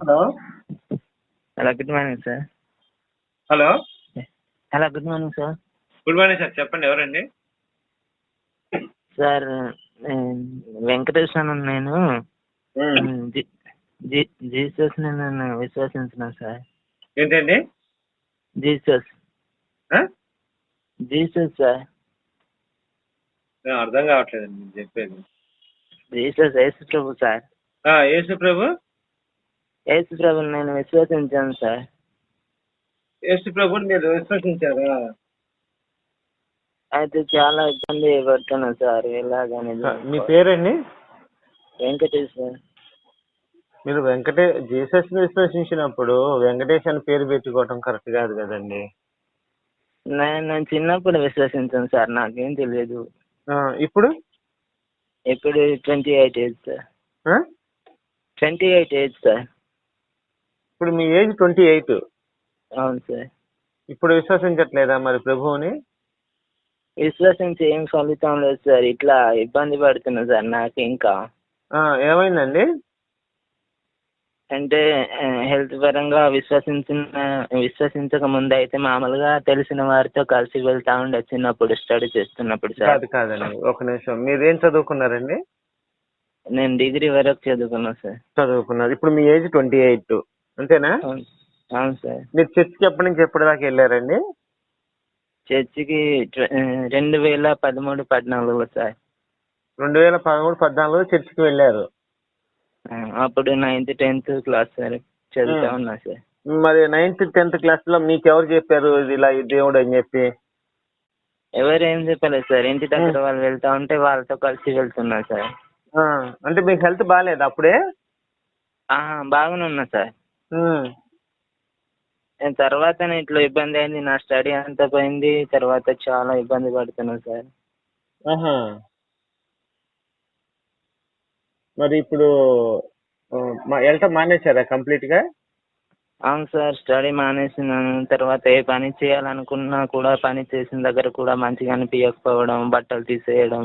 Hello hello good morning sir. Hello hello good morning sir. Good morning sir, చెప్పండి ఎవరండి? Sir Venkateswara నేను Jesus నేను విశ్వసించినాను sir. ఏంటండి? Jesus ఆ? Jesus sir. అర్థం కావట్లేదండి మీరు చెప్పేది. జీసస్ యేసు ప్రభు సార్. యేసు ప్రభు. యేసు ప్రభుని నేను విశ్వసించాను సార్. యేసు ప్రభుని మీరు విశ్వసించారా? అయితే చాలా ఇబ్బంది పడుతున్నాను సార్. ఎలాగని మీ పేరండి? వెంకటేశ్వర్. మీరు జీసస్ ని విశ్వసించినప్పుడు వెంకటేష్ అని పేరు పెట్టుకోవటం కరెక్ట్ కాదు కదండి. నేను చిన్నప్పుడు విశ్వసించాను సార్, నాకేం తెలియదు. ఇప్పుడు ఇప్పుడు 28 ఏజ్ సార్. 28 age sir. ఇప్పుడు మీ ఏజ్ 28. అవును సార్. ఇప్పుడు విశ్వసించట్లేదా మరి ప్రభువుని? విశ్వసించి ఏం ఫలితం లేదు సార్. ఇట్లా ఇబ్బంది పడుతున్నా సార్. నాకు ఇంకా ఏమైందండి? అంటే హెల్త్ పరంగా విశ్వసించక ముందు అయితే మామూలుగా తెలిసిన వారితో కలిసి వెళ్తా ఉండే చిన్నప్పుడు స్టడీ చేస్తున్నప్పుడు సార్. కాదండి, ఒక నిమిషం. మీరేం చదువుకున్నారండి? నేను డిగ్రీ వరకు చదువుకున్నా సార్. చదువుకున్నారు. ఇప్పుడు మీ ఏజ్ 28 అంతేనా? అవును సార్. మీరు చర్చికి ఎప్పటి నుంచి ఎప్పటి దాకా వెళ్ళారండి? చర్చికి 2013-14 సార్. 2013-14 చర్చికి వెళ్ళారు. అప్పుడు 9th 10th క్లాస్ సార్ చదువుతా ఉన్నా సార్. మరి 9th 10th క్లాస్ లో మీకు ఎవరు చెప్పారు ఇలా ఈ దేవుడు అని చెప్పి? ఎవరు ఏం చెప్పలేదు సార్. ఇంటి దగ్గర వాళ్ళు వెళ్తా ఉంటే వాళ్ళతో కలిసి వెళ్తున్నా సార్. అంటే మీకు హెల్త్ బాగాలేదు అప్పుడే? బాగానే ఉన్నా సార్. తర్వాత ఇట్లా ఇబ్బంది అయింది. నా స్టడీ అంతా పోయింది. తర్వాత చాలా ఇబ్బంది పడుతున్నా సార్. మరి ఇప్పుడు వెళ్ళటం మానేశారా కంప్లీట్ గా? అవును సార్, స్టడీ మానేసినాను. తర్వాత ఏ పని చేయాలనుకున్నా కూడా పని చేసిన దగ్గర కూడా మంచిగా అనిపించకపోవడం, బట్టలు తీసేయడం.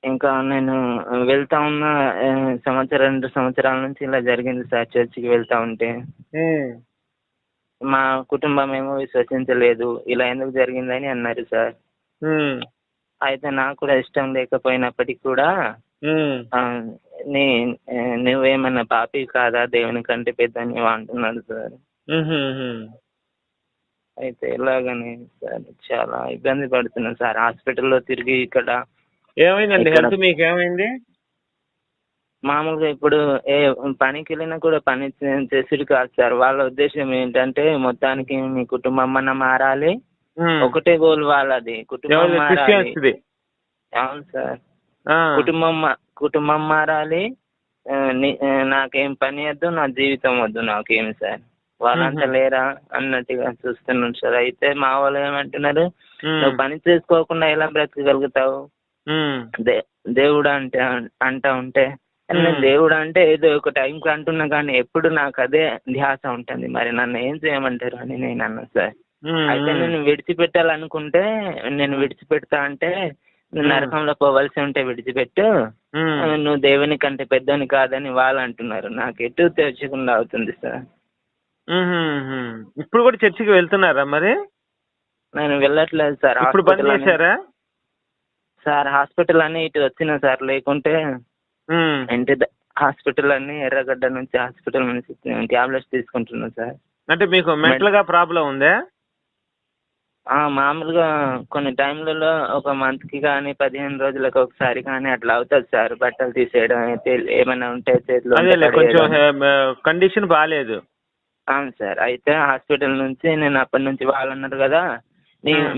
ఇంకా నేను వెళ్తా ఉన్న 2 సంవత్సరాల నుంచి ఇలా జరిగింది సార్. చర్చికి వెళ్తా ఉంటే మా కుటుంబం ఏమో విశ్వసించలేదు. ఇలా ఎందుకు జరిగిందని అన్నారు సార్. అయితే నాకు కూడా ఇష్టం లేకపోయినప్పటికీ కూడా నువ్వేమన్నా పాపి కాదా, దేవుని కంటే పెద్ద నీవు అంటున్నాడు సార్. అయితే ఎలాగని సార్ చాలా ఇబ్బంది పడుతున్నాను సార్. హాస్పిటల్లో తిరిగి ఇక్కడ. ఏమైందండి హెల్త్ మీకు? ఏమైంది? మామూలుగా ఇప్పుడు పనికి వెళ్ళినా కూడా పని చేసుడు కాదు సార్. వాళ్ళ ఉద్దేశం ఏంటంటే మొత్తానికి మీ కుటుంబం అన్న మారాలి, ఒకటే గోల్ వాళ్ళది, కుటుంబం మారాలి. అవును సార్, కుటుంబం మారాలి. నాకేం పని వద్దు, నా జీవితం వద్దు నాకేమి సార్. వాళ్ళంతా లేరా అన్నట్టుగా చూస్తున్నాను సార్. అయితే మా వాళ్ళు ఏమంటున్నారు, నువ్వు పని చేసుకోకుండా ఎలా బ్రతకగలుగుతావు దేవుడు అంటే అంటా ఉంటే. దేవుడు అంటే ఏదో ఒక టైంకి అంటున్నా కానీ ఎప్పుడు నాకు అదే ధ్యాస ఉంటుంది. మరి నన్ను ఏం చేయమంటారు అని నేను అన్నా సార్. అయితే నేను విడిచిపెట్టాలనుకుంటే నేను విడిచిపెడతా అంటే, నరకంలో పోవలసి ఉంటే విడిచిపెట్టు, నువ్వు దేవుని కంటే పెద్దని కాదని వాళ్ళు అంటున్నారు. నాకు ఎటు తెచ్చకుండా అవుతుంది సార్. ఇప్పుడు కూడా చర్చికి వెళ్తున్నారా మరి? నేను వెళ్ళట్లేదు సార్. సార్ హాస్పిటల్ అని ఇటు వచ్చిన సార్. లేకుంటే హాస్పిటల్ అన్ని ఎర్రగడ్డ నుంచి హాస్పిటల్ నుంచి టాబ్లెట్స్ తీసుకుంటున్నా సార్. అంటే మీకు మెంటల్ గా ప్రాబ్లం ఉందా? మామూలుగా కొన్ని టైంలలో ఒక మంత్ కి కానీ 15 రోజులకు ఒకసారి కానీ అట్లా అవుతుంది సార్. బట్టలు తీసేయడం, ఏమైనా ఉంటే చేతిలో కొంచెం కండిషన్ బాగాలేదు. అవును సార్. అయితే హాస్పిటల్ నుంచి నేను అప్పటి నుంచి వాళ్ళు అన్నారు కదా,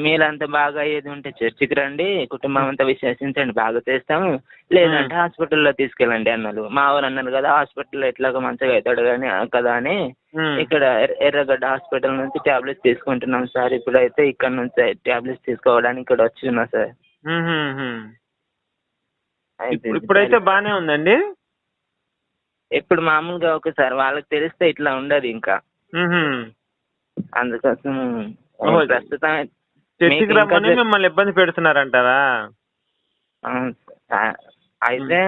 మీరంతా బాగా అయ్యేది ఉంటే చర్చికి రండి, కుటుంబం అంతా విశ్వసించండి, బాగా చేస్తాము, లేదంటే హాస్పిటల్లో తీసుకెళ్ళండి అన్నారు. మా వాళ్ళు అన్నారు కదా, హాస్పిటల్లో ఎట్లాగో మంచిగా అవుతాడు కానీ కదా అని ఇక్కడ ఎర్రగడ్డ హాస్పిటల్ నుంచి టాబ్లెట్స్ తీసుకుంటున్నాం సార్. ఇప్పుడైతే ఇక్కడ నుంచి టాబ్లెట్స్ తీసుకోవడానికి ఇక్కడ వచ్చినా సార్. ఇప్పుడైతే బానే ఉందండి. ఇప్పుడు మామూలుగా ఒకసారి వాళ్ళకి తెలిస్తే ఇట్లా ఉండదు ఇంకా. అందుకోసం ప్రస్తుతం మిమ్మల్ని ఇబ్బంది పెడుతున్నారంటారా? అయితే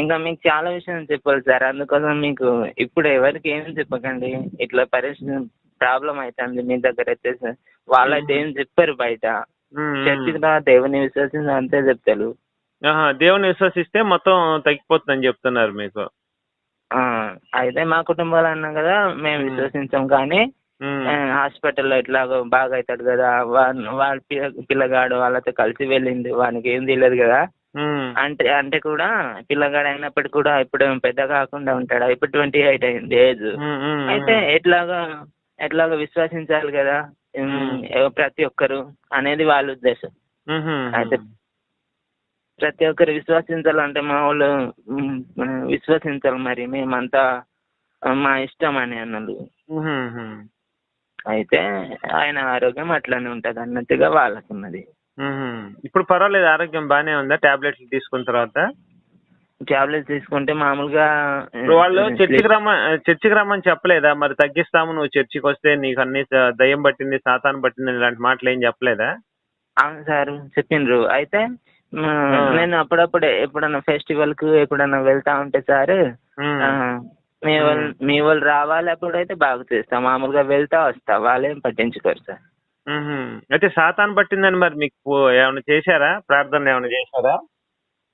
ఇంకా మీకు చాలా విషయం చెప్పాలి సార్. అందుకోసం మీకు ఇప్పుడు ఎవరికి ఏం చెప్పకండి. ఇట్లా పరిస్థితి ప్రాబ్లం అవుతుంది మీ దగ్గర వచ్చేసి. వాళ్ళైతే ఏం చెప్పారు బయట. చర్చికి రా, దేవుని విశ్వసించి అంతే చెప్తారు. దేవుని విశ్వసిస్తే మొత్తం తగ్గిపోతుందని చెప్తున్నారు మీకు. అయితే మా కుటుంబాలు అన్నాం కదా, మేము విశ్వసించాం, కానీ హాస్పిటల్లో ఇట్లాగో బాగా అవుతాడు కదా, వాళ్ళ పిల్లగాడు వాళ్ళతో కలిసి వెళ్ళింది, వానికి ఏం తెలియదు కదా. అంటే కూడా పిల్లగాడు అయినప్పటికీ కూడా ఇప్పుడు పెద్ద కాకుండా ఉంటాడా? ఇప్పుడు 28 అయింది ఏజ్. అయితే ఎట్లాగా విశ్వసించాలి కదా ప్రతి ఒక్కరు అనేది వాళ్ళ ఉద్దేశం. అయితే ప్రతి ఒక్కరు విశ్వసించాలంటే మా వాళ్ళు విశ్వసించాలి, మరి మేమంతా మా ఇష్టం అని అన్నది. అయితే ఆయన ఆరోగ్యం అట్లానే ఉంటది అన్నట్టుగా వాళ్ళకున్నది. ఇప్పుడు పర్వాలేదు, ఆరోగ్యం బాగానే ఉందా టాబ్లెట్లు తీసుకున్న తర్వాత? టాబ్లెట్స్ తీసుకుంటే మామూలుగా వాళ్ళు చర్చికి రమ్మని చెప్పలేదా? మరి తగ్గిస్తాము, నువ్వు చర్చికి వస్తే నీకు అన్ని దయ్యం పట్టింది, సాతాను పట్టింది ఇలాంటి మాటలు ఏం చెప్పలేదా? అవును సార్ చెప్పిండ్రు. అయితే నేను అప్పుడప్పుడే ఎప్పుడన్నా ఫెస్టివల్ కు ఎప్పుడన్నా వెళ్తా ఉంటే సార్, మీ వాళ్ళు రావాలి అప్పుడైతే బాగా చేస్తా, మామూలుగా వెళ్తా వస్తా, వాళ్ళేం పట్టించుకోరు సార్. అయితే సాతాను పట్టిందని మరి మీకు ఏమైనా చేశారా? ప్రార్థన ఏమైనా చేశారా?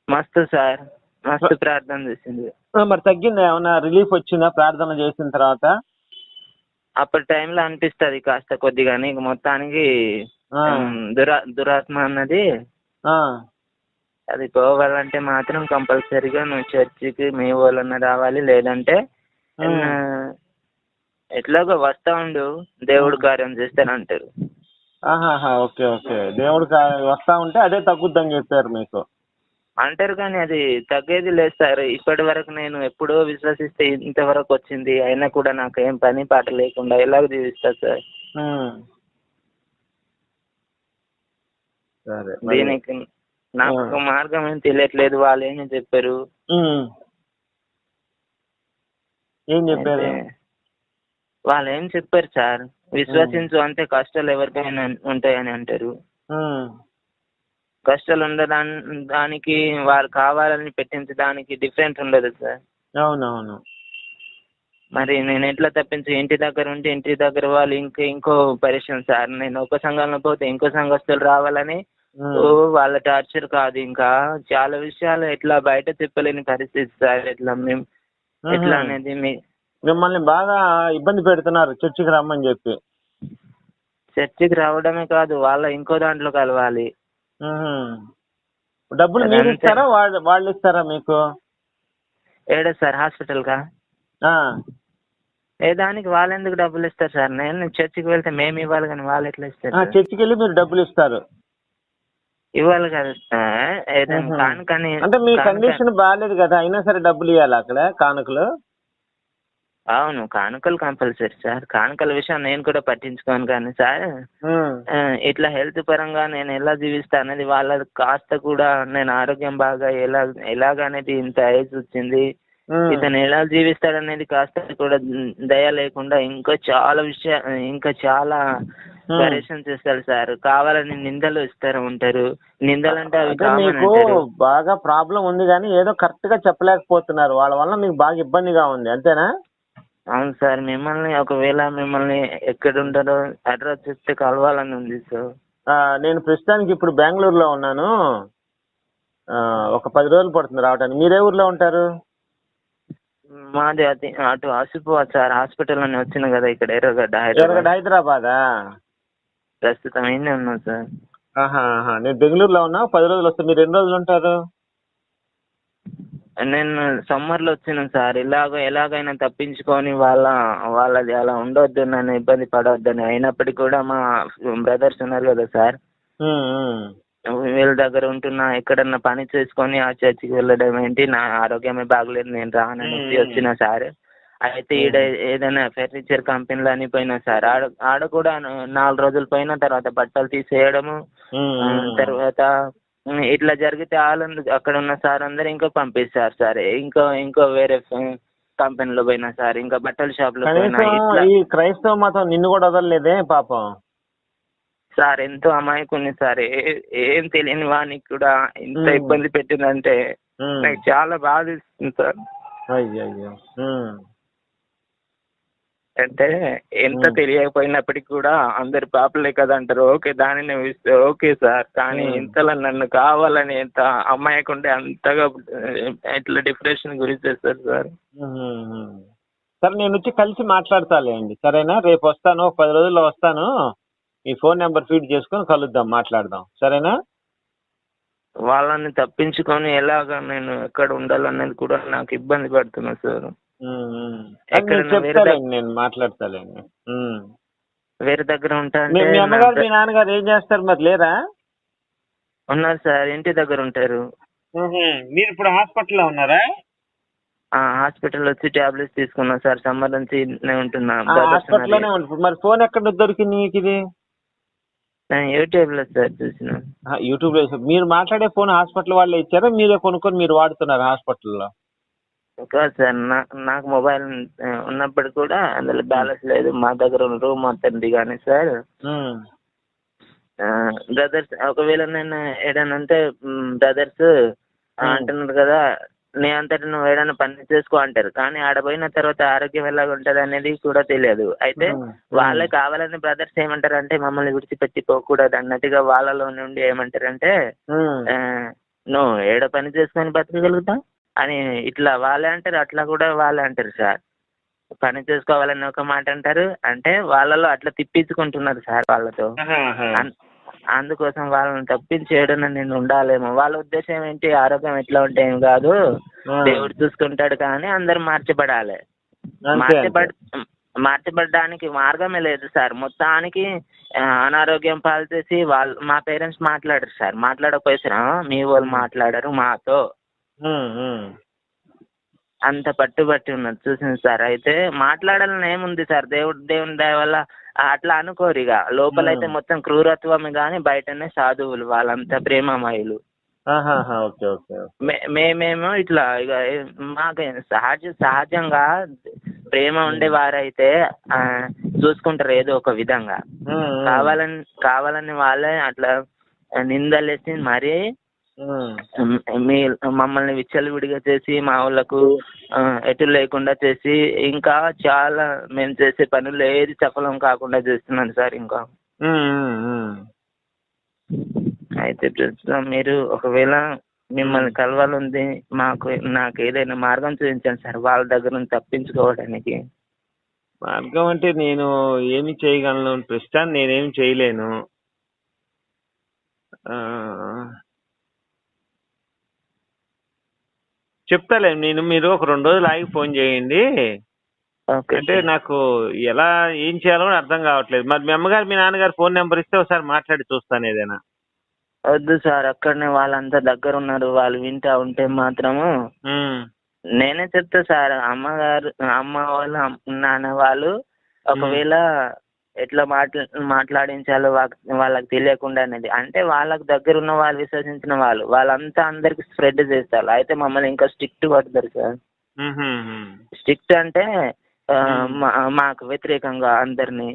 మస్తు సార్, మస్తు ప్రార్థన చేసింది. మరి తగ్గిందా? ఏమైనా రిలీఫ్ వచ్చిందా ప్రార్థన చేసిన తర్వాత? అప్పటి టైంలో అనిపిస్తుంది కాస్త కొద్దిగా, నీకు మొత్తానికి దురాత్మ అన్నది అది పోవాలంటే మాత్రం కంపల్సరీగా నువ్వు చర్చికి మీ వాళ్ళన్న రావాలి, లేదంటే ఎట్లాగో వస్తా ఉండు, దేవుడు కార్యం చేస్తానంటారు. ఓకే ఓకే, దేవుడు వస్తా ఉంటే అదే తగ్గుద్దని చెప్పారు మీకు అంటారు, కానీ అది తగ్గేది లేదు సార్. ఇప్పటి వరకు నేను ఎప్పుడో విశ్వసిస్తే ఇంతవరకు వచ్చింది, అయినా కూడా నాకు ఏం పని పాట లేకుండా ఎలాగ జీవిస్తా సార్? దీనికి నాకు ఒక మార్గం ఏం తెలియట్లేదు. వాళ్ళు ఏమి చెప్పారు? ఏం చెప్పారు? వాళ్ళు ఏం చెప్పారు సార్, విశ్వసించు అంతే, కష్టాలు ఎవరికైనా ఉంటాయని అంటారు. కష్టాలు ఉండడానికి వారు కావాలని పెట్టించడానికి డిఫరెంట్ ఉండదు సార్. అవునవును. మరి నేను ఎట్లా తప్పించి ఇంటి దగ్గర ఉంటే ఇంటి దగ్గర వాళ్ళు ఇంకో పరిశ్రమ సార్. నేను ఒక సంఘంలో పోతే ఇంకో సంఘస్థులు రావాలని వాళ్ళ టార్చర్ కాదు, ఇంకా చాలా విషయాలు ఎట్లా బయట చెప్పలేని పరిస్థితి సార్. ఎట్లా అనేది మిమ్మల్ని బాగా ఇబ్బంది పెడుతున్నారు చర్చికి రమ్మని చెప్పి. చర్చికి రావడమే కాదు, వాళ్ళ ఇంకో దాంట్లో కలవాలి. డబ్బులు మీరు ఇస్తారా వాళ్ళు ఇస్తారా మీకు? ఏడా సార్, హాస్పిటల్ కా? ఏ దానికి వాళ్ళు ఎందుకు డబ్బులు ఇస్తారు సార్? నేను చర్చికి వెళ్తే మేము ఇవ్వాలి, కానీ వాళ్ళు ఎట్లా ఇస్తారు? చర్చికి వెళ్ళి మీరు డబ్బులు ఇస్తారు? ఇవ్వాలి కదా ఏదైనా కానుకని. అంటే మీ కండిషన్ బాగాలేదు కదా, అయినా సరే డబ్బులు ఇవ్వాలి అక్కడ కానుకలు? అవును, కానుకలు కంపల్సరీ సార్. కానుకల విషయం నేను కూడా పట్టించుకోను, కానీ సార్ ఇట్లా హెల్త్ పరంగా నేను ఎలా జీవిస్తా అనేది వాళ్ళ కాస్త కూడా, నేను ఆరోగ్యం బాగా ఎలాగనేది ఇంత ఏజ్ వచ్చింది, ఇతను ఎలా జీవిస్తాడనేది కాస్త కూడా దయ లేకుండా ఇంకా చాలా పరేషన్ చేస్తారు సార్. కావాలని నిందలు ఇస్తారు ఉంటారు. నిందలు అంటే అవి కామన్ అంటారు. బాగా ప్రాబ్లం ఉంది, కానీ ఏదో కరెక్ట్ గా చెప్పలేకపోతున్నారు, వాళ్ళ వల్ల మీకు బాగా ఇబ్బందిగా ఉంది, అంతేనా? అవును సార్. ఒకవేళ మిమ్మల్ని ఎక్కడ ఉంటారో అడ్రస్ చెప్తే కలవాలని ఉంది సార్. నేను ప్రస్తుతానికి ఇప్పుడు బెంగళూరులో ఉన్నాను. ఒక 10 రోజులు పడుతుంది రావడానికి. మీరే ఊర్లో ఉంటారు? మాది అటు ఆసిపోవాలి సార్. హాస్పిటల్ అని వచ్చిన కదా ఇక్కడ ఎర్రగడ్డ హైదరాబాదా? ప్రస్తుతం ఏంటి ఉన్నాను సార్. నేను బెంగళూరులో ఉన్నా. 10 రోజులు వస్తే మీరు ఎన్ని రోజులు ఉంటారు? నేను సమ్మర్లో వచ్చినాను సార్. ఎలాగైనా తప్పించుకొని వాళ్ళది అలా ఉండొద్దు, నన్ను ఇబ్బంది పడవద్దని. అయినప్పటికీ కూడా మా బ్రదర్స్ ఉన్నారు కదా సార్, వీళ్ళ దగ్గర ఉంటున్నా, ఎక్కడన్నా పని చేసుకొని ఆ చర్చికి వెళ్ళడం ఏంటి, నా ఆరోగ్యమే బాగలేదు, నేను రానని వచ్చిన సార్. అయితే ఏదైనా ఫర్నిచర్ కంపెనీలో అని పోయినా సార్. ఆడ కూడా 4 రోజులు పోయిన తర్వాత బట్టలు తీసేయడము, తర్వాత ఇట్లా జరిగితే అక్కడ ఉన్న సార్ అందరు ఇంకో పంపిస్తారు సార్. ఇంకో వేరే కంపెనీలో పోయినా సార్, ఇంకా బట్టల షాప్ లో పోయినా. ఈ క్రైస్తవ మతం నిన్ను కూడా వదలలేదే పాపం సార్. ఎంతో అమాయకుని సార్, ఏం తెలియని వానికి కూడా ఇంత ఇబ్బంది పెట్టిందంటే నాకు చాలా బాధిస్తుంది సార్. అయ్యో. అంటే ఎంత తెలియకపోయినప్పటికీ కూడా అందరు పాపలే కదా అంటారు. ఓకే, దానిని ఇస్తే ఓకే సార్, కానీ ఇంతలో నన్ను కావాలని ఎంత అమ్మాయికుంటే అంతగా ఇట్లా డిప్రెషన్ గురి చేస్తారు సార్. సరే, నేను వచ్చి కలిసి మాట్లాడతాలే అండి, సరేనా? రేపు వస్తాను, 10 రోజుల్లో వస్తాను. మీ ఫోన్ నెంబర్ ఫీడ్ చేసుకొని కలుద్దాం, మాట్లాడదాం, సరేనా? వాళ్ళని తప్పించుకొని ఎలాగా నేను ఎక్కడ ఉండాలనేది కూడా నాకు ఇబ్బంది పడుతున్నా సార్. నేను మాట్లాడతాలేండి. వేరే దగ్గర ఉంటా. మీ అమ్మగారు మీ నాన్నగారు ఏం చేస్తారు మరి, లేరా? ఉన్నారు సార్, ఇంటి దగ్గర ఉంటారు. మీరు ఇప్పుడు హాస్పిటల్లో ఉన్నారా? హాస్పిటల్ వచ్చి టాబ్లెట్స్ తీసుకున్నా సార్, సమ్మర్ నుంచి ఉంటున్నా. హాస్పిటల్లోనే ఉంటుంది. మరి ఫోన్ ఎక్కడ దొరికింది మీకు? ఇది యూట్యూబ్ లో సార్ చూసిన. యూట్యూబ్ లో. మీరు మాట్లాడే ఫోన్ హాస్పిటల్ వాళ్ళే ఇచ్చారా, మీరే కొనుక్కొని మీరు వాడుతున్నారు హాస్పిటల్లో? కాదు సార్, నాకు మొబైల్ ఉన్నప్పుడు కూడా అందులో బ్యాలెన్స్ లేదు. మా దగ్గర ఉన్న రూమ్ మొత్తం కానీ సార్, బ్రదర్స్ ఒకవేళ నేను ఏదైనా అంటే బ్రదర్స్ అంటున్నారు కదా, నీ అంతటి నువ్వు ఏదైనా పని చేసుకో అంటారు. కానీ ఆడపోయిన తర్వాత ఆరోగ్యం ఎలాగ ఉంటది అనేది కూడా తెలియదు. అయితే వాళ్ళే కావాలని బ్రదర్స్ ఏమంటారంటే మమ్మల్ని విడిచిపెట్టిపోకూడదు అన్నట్టుగా వాళ్ళలో నుండి ఏమంటారంటే, నువ్వు ఏడ పని చేసుకొని బతకగలుగుతావు అని ఇట్లా వాళ్ళే అంటారు. అట్లా కూడా వాళ్ళే అంటారు సార్. పని చేసుకోవాలని ఒక మాట అంటారు, అంటే వాళ్ళలో అట్లా తిప్పించుకుంటున్నారు సార్ వాళ్ళతో. అందుకోసం వాళ్ళని తప్పించేయడం నేను ఉండాలేమో. వాళ్ళ ఉద్దేశం ఏంటి, ఆరోగ్యం ఎట్లా ఉంటే ఏం కాదు, దేవుడు చూసుకుంటాడు, కానీ అందరు మార్చబడాలి. మార్చబడడానికి మార్గమే లేదు సార్. మొత్తానికి అనారోగ్యం పాలు చేసి మా పేరెంట్స్ మాట్లాడరు సార్. మాట్లాడకపోయినా మీ వాళ్ళు మాట్లాడరు మాతో. అంత పట్టుబట్టి ఉన్నది చూసింది సార్. అయితే మాట్లాడాలని ఏముంది సార్, దేవుని దయ వల్ల అట్లా అనుకోరు. ఇక లోపలైతే మొత్తం క్రూరత్వమే, కానీ బయటనే సాధువులు, వాళ్ళంతా ప్రేమమయులు. మేమేమో ఇట్లా ఇక మాకు సహజంగా ప్రేమ ఉండేవారైతే చూసుకుంటారు ఏదో ఒక విధంగా. కావాలని వాళ్ళే అట్లా నిందలేసి మరీ మమ్మల్ని విచ్చలవిడిగా చేసి, మా వాళ్ళకు ఎటు లేకుండా చేసి, ఇంకా చాలా మేము చేసే పనులు ఏది సఫలం కాకుండా చేస్తున్నాను సార్. ఇంకా అయితే ప్రస్తుతం మీరు ఒకవేళ మిమ్మల్ని కలవాలంది, నాకు ఏదైనా మార్గం చూపించండి సార్, వాళ్ళ దగ్గర నుంచి తప్పించుకోవడానికి. మార్గం అంటే నేను ఏమి చేయగలను ప్రస్తుతాన్ని, నేనేమి చేయలేను. చెప్తాలే నేను, మీరు ఒక 2 రోజులు ఆగి ఫోన్ చేయండి. అంటే నాకు ఎలా ఏం చేయాలో అర్థం కావట్లేదు. మరి మీ అమ్మగారు మీ నాన్నగారు ఫోన్ నెంబర్ ఇస్తే ఒకసారి మాట్లాడి చూస్తాను ఏదైనా. వద్దు సార్, అక్కడనే వాళ్ళంతా దగ్గర ఉన్నారు, వాళ్ళు వింటా ఉంటే మాత్రము నేనే చెప్తా సార్. అమ్మ వాళ్ళు నాన్న వాళ్ళు ఒకవేళ ఎట్లా మాట్లాడించాలో వాళ్ళకి తెలియకుండా అనేది, అంటే వాళ్ళకి దగ్గర ఉన్న వాళ్ళు, విశ్వసించిన వాళ్ళంతా అందరికి స్ప్రెడ్ చేస్తారు. అయితే మమ్మల్ని ఇంకా స్ట్రిక్ట్ పడతారు సార్. స్ట్రిక్ట్ అంటే మాకు వ్యతిరేకంగా అందరినీ,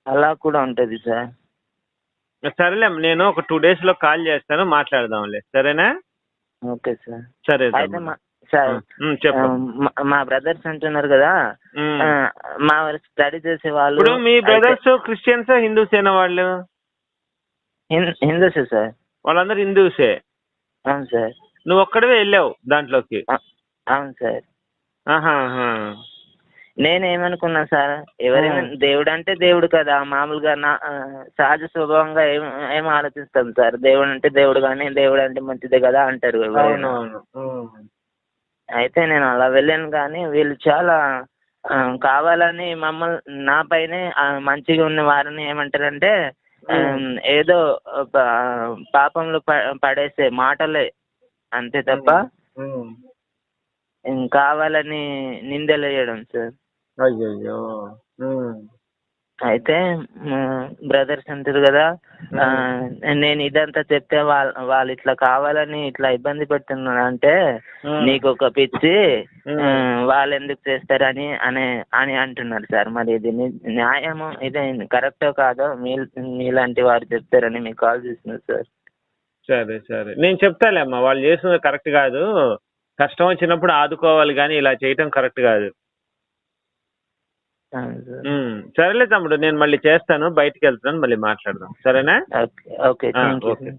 అలా కూడా ఉంటది సార్. సరేలే, నేను ఒక 2 days లో కాల్ చేస్తాను, మాట్లాడదాంలే, సరేనా? Okay sir. సరే. అయితే సార్, మా బ్రదర్స్ అంటున్నారు కదా, మా స్టడీ చేసే వాళ్ళు. ఇప్పుడు మీ బ్రదర్స్ క్రిస్టియన్స్ హిందూసేనా వాళ్ళు? హిందూసే సార్. వాళ్ళందరూ హిందూసే? అవును సార్. నువ్వు ఒక్కడవే వెళ్ళావు దాంట్లోకి? అవును సార్. నేనేమనుకున్నా సార్, ఎవరైనా దేవుడు అంటే దేవుడు కదా, మామూలుగా సహజ స్వభావంగా ఏం ఆలోచిస్తాం సార్. దేవుడు అంటే దేవుడు, కానీ దేవుడు అంటే మంచిదే కదా అంటారు ఎవరైనా. అయితే నేను అలా వెళ్ళాను, కానీ వీళ్ళు చాలా కావాలని నా పైనే మంచిగా ఉన్న వారిని ఏమంటారంటే ఏదో పాపంలో పడేసే మాటలే అంతే తప్ప కావాలని నిందలేయడం సార్. అయ్యో. అయితే బ్రదర్స్ అంటారు కదా, నేను ఇదంతా చెప్తే వాళ్ళు ఇట్లా కావాలని ఇట్లా ఇబ్బంది పెడుతున్నారు అంటే నీకు ఒక పిచ్చి, వాళ్ళు ఎందుకు చేస్తారని అని అంటున్నారు సార్. మరి ఇది న్యాయమో, ఇదే కరెక్టో కాదో మీలాంటి వారు చెప్తారని మీకు కాల్ చేస్తున్నారు సార్. సరే సరే, నేను చెప్తాలే అమ్మా, వాళ్ళు చేస్తున్నది కరెక్ట్ కాదు, కష్టం వచ్చినప్పుడు ఆదుకోవాలి కానీ ఇలా చేయటం కరెక్ట్ కాదు. సరేలే తమ్ముడు, నేను మళ్ళీ చేస్తాను, బయటికి వెళ్తాను, మళ్ళీ మాట్లాడదాం, సరేనా? Okay okay thank you. Okay.